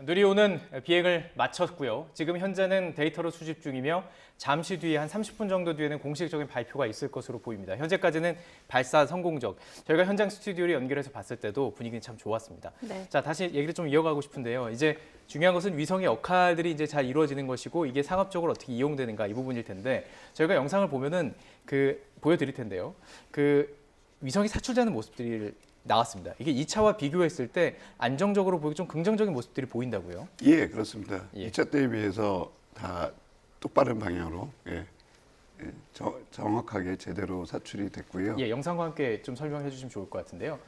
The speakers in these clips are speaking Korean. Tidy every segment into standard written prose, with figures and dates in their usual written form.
누리호는 비행을 마쳤고요. 지금 현재는 데이터로 수집 중이며 잠시 뒤에 한 30분 정도 뒤에는 공식적인 발표가 있을 것으로 보입니다. 현재까지는 발사 성공적. 저희가 현장 스튜디오를 연결해서 봤을 때도 분위기는 참 좋았습니다. 네. 자, 다시 얘기를 좀 이어가고 싶은데요. 이제 중요한 것은 위성의 역할들이 이제 잘 이루어지는 것이고 이게 상업적으로 어떻게 이용되는가 이 부분일 텐데 저희가 영상을 보면은 보여드릴 텐데요. 위성이 사출되는 모습들이 나왔습니다. 이게 2차와 비교했을 때 안정적으로 보이고 좀 긍정적인 모습들이 보인다고요? 예, 그렇습니다. 예. 2차 때에 비해서 다 똑바른 방향으로 정확하게 제대로 사출이 됐고요. 예, 영상과 함께 좀 설명해 주시면 좋을 것 같은데요.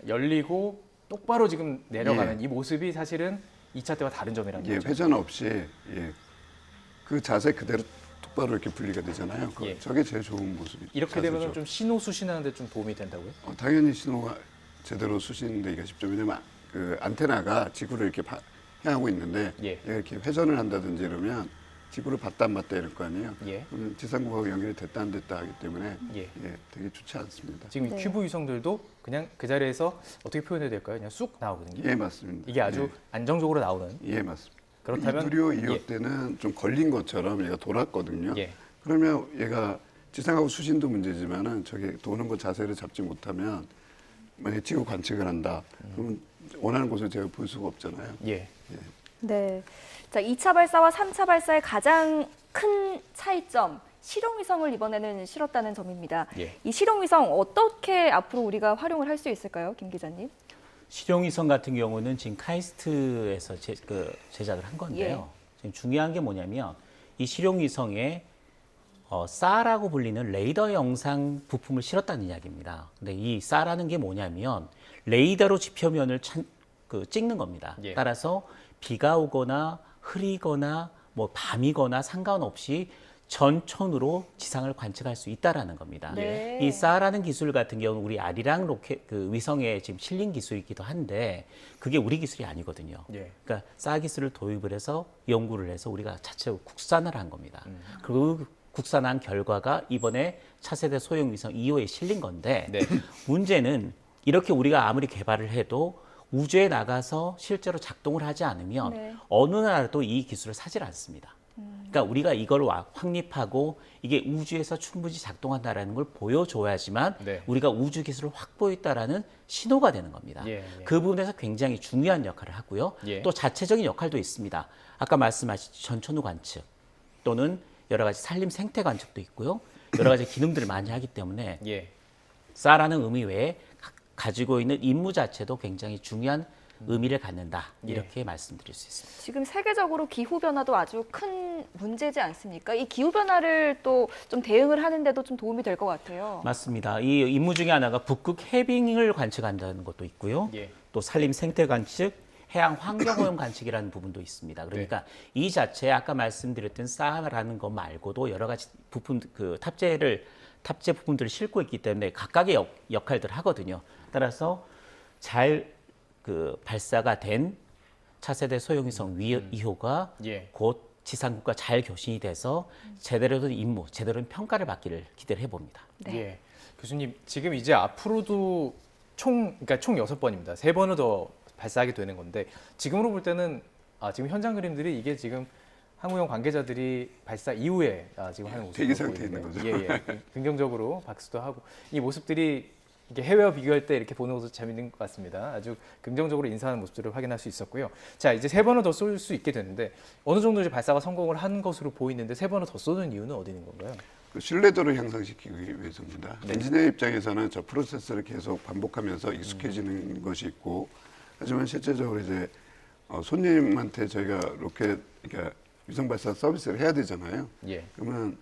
열리고 똑바로 지금 내려가는 이 모습이 사실은 2차 때와 다른 점이라는 거죠. 회전 없이 그 자세 그대로 똑바로 이렇게 분리가 되잖아요. 저게 제일 좋은 모습이죠. 이렇게 되면 좀 신호 수신하는 데 좀 도움이 된다고요? 당연히 신호가 제대로 수신되기가 쉽죠. 왜냐면 그 안테나가 지구를 이렇게 향하고 있는데 얘가 이렇게 회전을 한다든지 이러면 지구를 봤다 안 봤다 이럴 거 아니에요. 그러면 지상국하고 연결이 됐다 안 됐다 하기 때문에 되게 좋지 않습니다. 지금 이 큐브 위성들도 그냥 그 자리에서 어떻게 표현해야 될까요? 그냥 쑥 나오거든요. 예, 맞습니다. 이게 아주 안정적으로 나오는. 예, 맞습니다. 그렇다면 누리호 2호 때는 좀 걸린 것처럼 얘가 돌았거든요. 그러면 얘가 지상하고 수신도 문제지만은 저게 도는 거 자세를 잡지 못하면 만약에 지구 관측을 한다. 그러면 원하는 곳을 제가 볼 수가 없잖아요. 네. 자, 2차 발사와 3차 발사의 가장 큰 차이점, 실용위성을 이번에는 실었다는 점입니다. 이 실용위성 어떻게 앞으로 우리가 활용을 할 수 있을까요, 김 기자님? 실용위성 같은 경우는 지금 카이스트에서 제작을 한 건데요. 지금 중요한 게 뭐냐면 이 실용위성에 사라고 불리는 레이더 영상 부품을 실었다는 이야기입니다. 근데 이 사라는 게 뭐냐면 레이더로 지표면을 찍는 겁니다. 따라서 비가 오거나 흐리거나 뭐 밤이거나 상관없이 전천으로 지상을 관측할 수 있다라는 겁니다. 이 사라는 기술 같은 경우는 우리 아리랑 로켓 위성에 지금 실린 기술이기도 한데 그게 우리 기술이 아니거든요. 그러니까 사 기술을 도입을 해서 연구를 해서 우리가 자체로 국산을 한 겁니다. 그 국산한 결과가 이번에 차세대 소형 위성 2호에 실린 건데 문제는 이렇게 우리가 아무리 개발을 해도 우주에 나가서 실제로 작동을 하지 않으면 어느 나라도 이 기술을 사질 않습니다. 그러니까 우리가 이걸 확립하고 이게 우주에서 충분히 작동한다라는 걸 보여줘야지만 우리가 우주 기술을 확보했다라는 신호가 되는 겁니다. 그 부분에서 굉장히 중요한 역할을 하고요. 또 자체적인 역할도 있습니다. 아까 말씀하신 전천후 관측 또는 여러 가지 산림 생태 관측도 있고요. 여러 가지 기능들을 많이 하기 때문에 사라는 의미 외에 가지고 있는 임무 자체도 굉장히 중요한 의미를 갖는다. 이렇게 말씀드릴 수 있습니다. 지금 세계적으로 기후변화도 아주 큰 문제지 않습니까? 이 기후변화를 또 좀 대응을 하는데도 좀 도움이 될 것 같아요. 맞습니다. 이 임무 중에 하나가 북극 해빙을 관측한다는 것도 있고요. 또 산림 생태 관측, 해양 환경 오염 관측이라는 부분도 있습니다. 그러니까 이 자체에 아까 말씀드렸던 사라는 것 말고도 여러 가지 부품, 탑재 부품들을 싣고 있기 때문에 각각의 역할들을 하거든요. 따라서 잘 발사가 된 차세대 소형위성 2호가 곧 지상국과 잘 교신이 돼서 제대로 된 임무, 제대로 된 평가를 받기를 기대를 해봅니다. 교수님, 지금 이제 앞으로도 총 6번입니다. 3번을 더 발사하게 되는 건데 지금으로 볼 때는 지금 현장 그림들이 이게 지금 항우영 관계자들이 발사 이후에 지금 하는 모습이 대기 상태에 있는 거죠. 긍정적으로 박수도 하고 이 모습들이 이게 해외와 비교할 때 이렇게 보는 것도 재밌는 것 같습니다. 아주 긍정적으로 인사하는 모습들을 확인할 수 있었고요. 자, 이제 3번을 더 쏠 수 있게 되는데 어느 정도 이제 발사가 성공을 한 것으로 보이는데 3번을 더 쏘는 이유는 어디 있는 건가요? 신뢰도를 향상시키기 위해서입니다. 엔지니어 입장에서는 저 프로세스를 계속 반복하면서 익숙해지는 것이 있고 하지만 실제적으로 이제 손님한테 저희가 로켓 그러니까 위성 발사 서비스를 해야 되잖아요. 그러면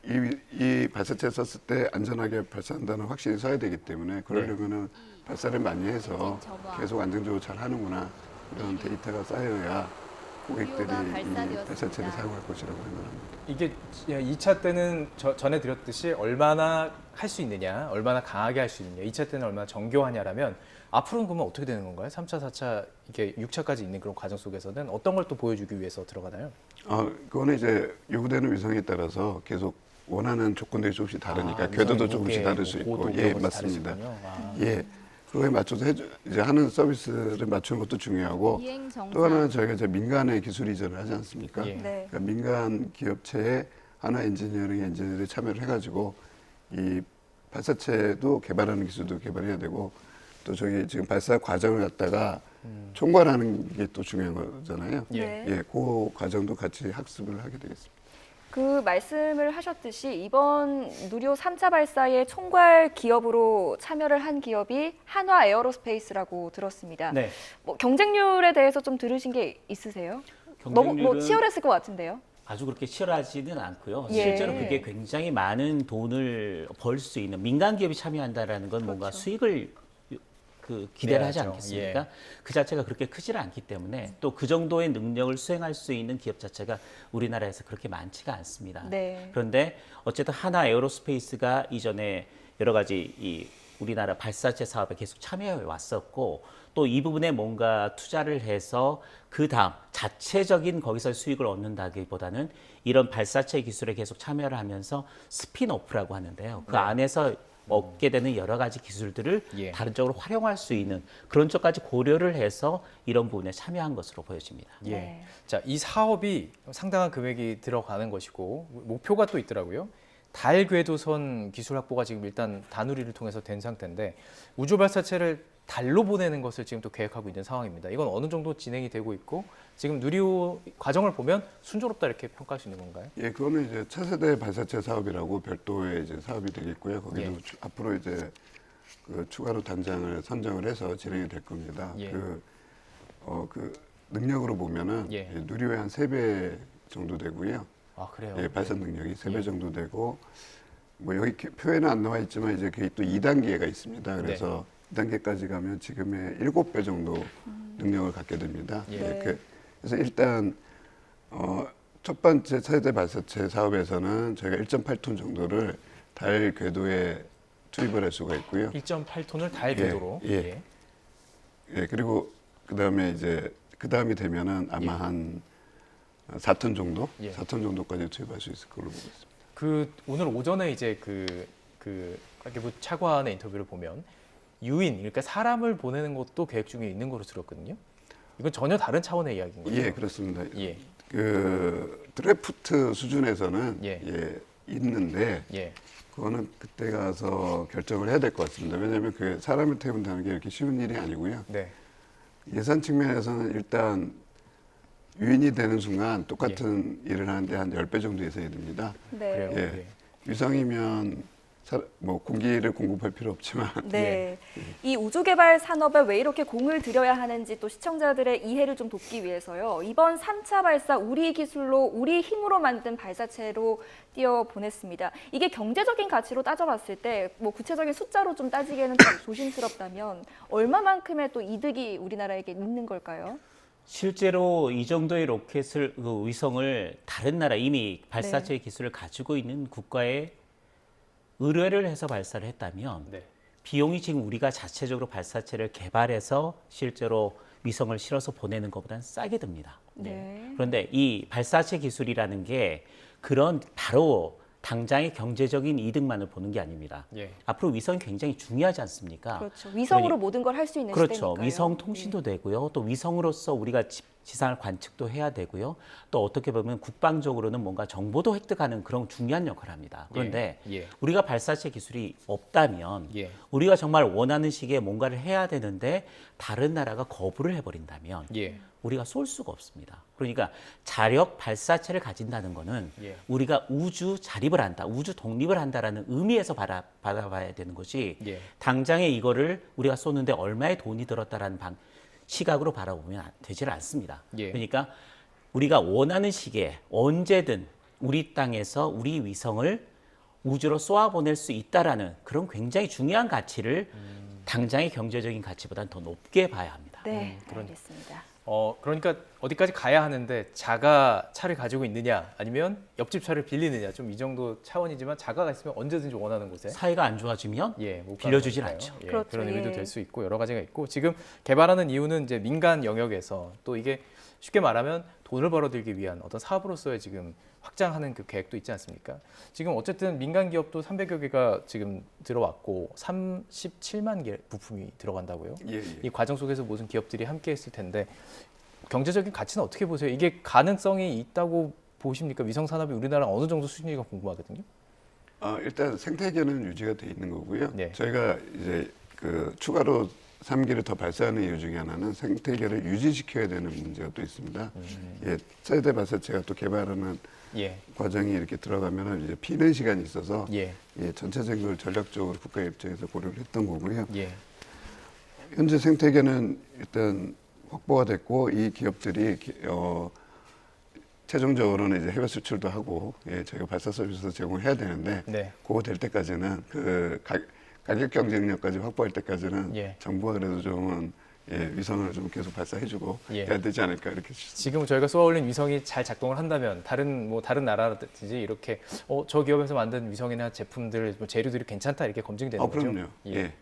이 발사체 썼을 때 안전하게 발사한다는 확신이 서야 되기 때문에 그러려면은 발사를 많이 해서 계속 안정적으로 잘 하는구나 이런 데이터가 쌓여야 고객들이 이 발사체를 사용할 것이라고 생각합니다. 이게 2차 때는 전에 드렸듯이 얼마나 할 수 있느냐, 얼마나 강하게 할 수 있느냐, 2차 때는 얼마나 정교하냐라면 앞으로는 그러면 어떻게 되는 건가요? 3차, 4차, 이게 6차까지 있는 그런 과정 속에서는 어떤 걸 또 보여주기 위해서 들어가나요? 그거는 이제 요구되는 위성에 따라서 계속 원하는 조건들이 조금씩 다르니까 궤도도 조금씩 다를 수 있고, 맞습니다. 그거에 맞춰서 이제 하는 서비스를 맞추는 것도 중요하고 이행 정상. 또 하나는 저희가 이제 민간의 기술 이전을 하지 않습니까? 예. 네. 그러니까 민간 기업체에 하나 엔지니어링 엔지니어들이 참여를 해가지고 이 발사체도 개발하는 기술도 개발해야 되고 또 저기 지금 발사 과정을 갖다가 총괄하는 게 또 중요한 거잖아요. 네. 예, 그 과정도 같이 학습을 하게 되겠습니다. 그 말씀을 하셨듯이 이번 누리호 3차 발사의 총괄 기업으로 참여를 한 기업이 한화 에어로스페이스라고 들었습니다. 네. 뭐 경쟁률에 대해서 좀 들으신 게 있으세요? 너무 뭐 경쟁률은 치열했을 것 같은데요. 아주 그렇게 치열하지는 않고요. 예. 실제로 그게 굉장히 많은 돈을 벌 수 있는 민간 기업이 참여한다라는 건 뭔가 그렇죠. 수익을 기대를 하지 내야죠. 않겠습니까? 예. 그 자체가 그렇게 크지는 않기 때문에 또 그 정도의 능력을 수행할 수 있는 기업 자체가 우리나라에서 그렇게 많지가 않습니다. 네. 그런데 어쨌든 하나 에어로스페이스가 이전에 여러 가지 이 우리나라 발사체 사업에 계속 참여해 왔었고 또 이 부분에 뭔가 투자를 해서 그 다음 자체적인 거기서 수익을 얻는다기보다는 이런 발사체 기술에 계속 참여를 하면서 스핀오프라고 하는데요. 그 안에서 얻게 되는 여러 가지 기술들을 예. 다른 쪽으로 활용할 수 있는 그런 쪽까지 고려를 해서 이런 부분에 참여한 것으로 보여집니다. 예. 네. 자, 이 사업이 상당한 금액이 들어가는 것이고 목표가 또 있더라고요. 달 궤도선 기술 확보가 지금 일단 다누리를 통해서 된 상태인데 우주 발사체를 달로 보내는 것을 지금 또 계획하고 있는 상황입니다. 이건 어느 정도 진행이 되고 있고 지금 누리호 과정을 보면 순조롭다 이렇게 평가할 수 있는 건가요? 예, 그거는 이제 차세대 발사체 사업이라고 별도의 이제 사업이 되겠고요. 거기도 예. 앞으로 이제 그 추가로 단장을 선정을 해서 진행이 될 겁니다. 예. 그 능력으로 보면은 예. 누리호의 한 3배 정도 되고요. 아, 그래요? 예, 발사 능력이 3배 예. 정도 되고 뭐 여기 표에는 안 나와 있지만 이제 그게 또 2단계가 있습니다. 그래서 2단계까지 가면 지금의 7배 정도 능력을 갖게 됩니다. 예. 네. 그래서 일단 첫 번째 차세대 발사체 사업에서는 저희가 1.8톤 정도를 달 궤도에 투입을 할 수가 있고요. 1.8톤을 달 궤도로. 예. 예, 그리고 그다음에 이제 그다음이 되면은 아마 예. 한 4톤 정도, 예. 4톤 정도까지 투입할 수 있을 걸로 보고 있습니다. 그 오늘 오전에 이제 그 관계부 차관의 인터뷰를 보면 유인, 그러니까 사람을 보내는 것도 계획 중에 있는 걸로 들었거든요. 이건 전혀 다른 차원의 이야기인 거죠? 예, 그렇습니다. 예. 그 드래프트 수준에서는 예. 있는데 예. 그거는 그때 가서 결정을 해야 될 것 같습니다. 왜냐하면 그 사람을 태운다는 게 이렇게 쉬운 일이 아니고요. 네. 예산 측면에서는 일단 유인이 되는 순간 똑같은 일을 하는데 한 10배 정도 예산이 듭니다. 네. 그래요. 예. 예. 위성이면 뭐 공기를 공급할 필요 없지만 네. 이 우주 개발 산업에 왜 이렇게 공을 들여야 하는지 또 시청자들의 이해를 좀 돕기 위해서요. 이번 3차 발사 우리 기술로 우리 힘으로 만든 발사체로 띄워 보냈습니다. 이게 경제적인 가치로 따져봤을 때 뭐 구체적인 숫자로 좀 따지기에는 좀 조심스럽다면 얼마만큼의 또 이득이 우리나라에게 있는 걸까요? 실제로 이 정도의 로켓을 그 위성을 다른 나라 이미 발사체 기술을 가지고 있는 국가에 의뢰를 해서 발사를 했다면 네. 비용이 지금 우리가 자체적으로 발사체를 개발해서 실제로 위성을 실어서 보내는 것보다는 싸게 듭니다. 네. 그런데 이 발사체 기술이라는 게 그런 바로 당장의 경제적인 이득만을 보는 게 아닙니다. 예. 앞으로 위성이 굉장히 중요하지 않습니까? 그렇죠. 위성으로 모든 걸 할 수 있는 그렇죠. 시대니까요. 위성 통신도 되고요. 또 위성으로서 우리가 지상을 관측도 해야 되고요. 또 어떻게 보면 국방적으로는 뭔가 정보도 획득하는 그런 중요한 역할을 합니다. 그런데 예. 우리가 발사체 기술이 없다면 예. 우리가 정말 원하는 시기에 뭔가를 해야 되는데 다른 나라가 거부를 해버린다면 예. 우리가 쏠 수가 없습니다. 그러니까 자력 발사체를 가진다는 거는 예. 우리가 우주 자립을 한다, 우주 독립을 한다라는 의미에서 받아봐야 되는 것이 예. 당장에 이거를 우리가 쏘는데 얼마의 돈이 들었다라는 시각으로 바라보면 되질 않습니다. 예. 그러니까 우리가 원하는 시기에 언제든 우리 땅에서 우리 위성을 우주로 쏘아보낼 수 있다라는 그런 굉장히 중요한 가치를 당장의 경제적인 가치보다는 더 높게 봐야 합니다. 네, 그런- 알겠습니다. 그러니까 어디까지 가야 하는데 자가 차를 가지고 있느냐 아니면 옆집 차를 빌리느냐 좀 이 정도 차원이지만 자가가 있으면 언제든지 원하는 곳에 사이가 안 좋아지면 못 가는 빌려주질 거니까요. 않죠. 그렇죠, 그런 의미도 예. 될 수 있고 여러 가지가 있고 지금 개발하는 이유는 이제 민간 영역에서 또 이게 쉽게 말하면 돈을 벌어들기 위한 어떤 사업으로서의 지금 확장하는 그 계획도 있지 않습니까? 지금 어쨌든 민간 기업도 300여 개가 지금 들어왔고 37만 개 부품이 들어간다고요? 예, 예. 이 과정 속에서 모든 기업들이 함께 했을 텐데 경제적인 가치는 어떻게 보세요? 이게 가능성이 있다고 보십니까? 위성 산업이 우리나라 어느 정도 수준인가 궁금하거든요. 일단 생태계는 유지가 돼 있는 거고요. 네. 저희가 이제 그 추가로 3기를 더 발사하는 이유 중에 하나는 생태계를 유지시켜야 되는 문제가 또 있습니다. 예, 차세대 발사체가 또 개발하는 예. 과정이 이렇게 들어가면은 이제 피는 시간이 있어서 예. 예, 전체적인 걸 전략적으로 국가 입장에서 고려를 했던 거고요. 예. 현재 생태계는 일단 확보가 됐고 이 기업들이 최종적으로는 이제 해외 수출도 하고 예, 저희가 발사 서비스도 제공을 해야 되는데 네. 그거 될 때까지는 그 가격 경쟁력까지 확보할 때까지는 예. 정부가 그래도 좀 예, 위성을 좀 계속 발사해주고 예. 해야 되지 않을까 이렇게 싶습니다. 지금 저희가 쏘아올린 위성이 잘 작동을 한다면 다른 나라라든지 이렇게 저 기업에서 만든 위성이나 제품들 뭐 재료들이 괜찮다 이렇게 검증되는 거죠? 그럼요. 예.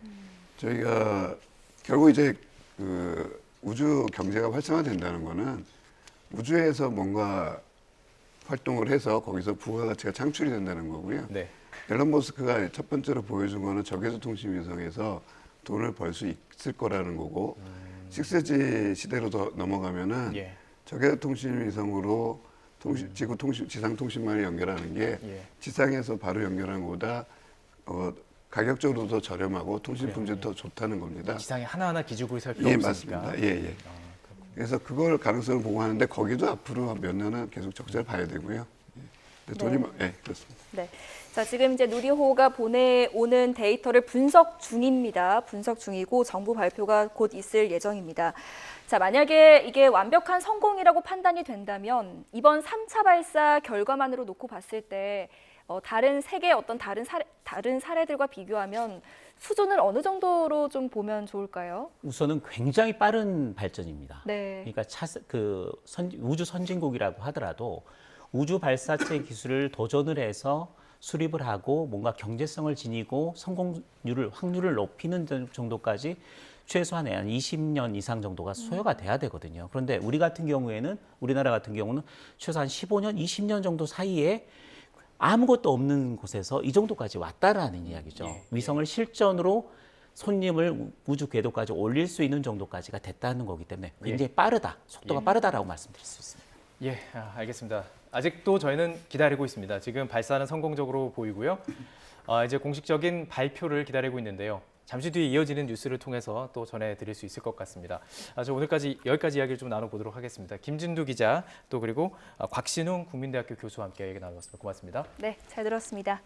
저희가 결국 이제 그 우주 경제가 활성화된다는 거는 우주에서 뭔가 활동을 해서 거기서 부가가치가 창출이 된다는 거고요. 네. 앨런 머스크가 첫 번째로 보여준 거는 적외선통신 위성에서 돈을 벌 수 있을 거라는 거고 6G 시대로 더 넘어가면은 예. 적외선통신 위성으로 지구 통신 지상 통신망을 연결하는 게 예. 지상에서 바로 연결하는 것보다 가격적으로 더 저렴하고 통신 품질이 더 좋다는 겁니다. 지상에 하나하나 기지국이 살 필요 예, 없으니까. 맞습니다. 예, 예. 그래서 그걸 가능성을 보고 하는데 거기도 앞으로 몇 년은 계속 적자를 봐야 되고요. 예. 근데 돈이 네. 그렇습니다. 네. 자, 지금 이제 누리호가 보내오는 데이터를 분석 중입니다. 분석 중이고 정부 발표가 곧 있을 예정입니다. 자, 만약에 이게 완벽한 성공이라고 판단이 된다면 이번 3차 발사 결과만으로 놓고 봤을 때 다른 세계 어떤 다른 사례들과 비교하면 수준을 어느 정도로 좀 보면 좋을까요? 우선은 굉장히 빠른 발전입니다. 네. 그러니까 우주 선진국이라고 하더라도 우주 발사체 기술을 도전을 해서 수립을 하고 뭔가 경제성을 지니고 확률을 높이는 정도까지 최소한 한 20년 이상 정도가 소요가 돼야 되거든요. 그런데 우리나라 같은 경우는 최소한 15년, 20년 정도 사이에 아무것도 없는 곳에서 이 정도까지 왔다라는 이야기죠. 위성을 실전으로 손님을 우주 궤도까지 올릴 수 있는 정도까지가 됐다는 거기 때문에 굉장히 빠르다, 속도가 빠르다라고 말씀드릴 수 있습니다. 예, 알겠습니다. 아직도 저희는 기다리고 있습니다. 지금 발사는 성공적으로 보이고요. 이제 공식적인 발표를 기다리고 있는데요. 잠시 뒤에 이어지는 뉴스를 통해서 또 전해드릴 수 있을 것 같습니다. 저 오늘까지 여기까지 이야기를 좀 나눠보도록 하겠습니다. 김진두 기자 또 그리고 곽신웅 국민대학교 교수와 함께 얘기 나눠봤습니다. 고맙습니다. 네, 잘 들었습니다.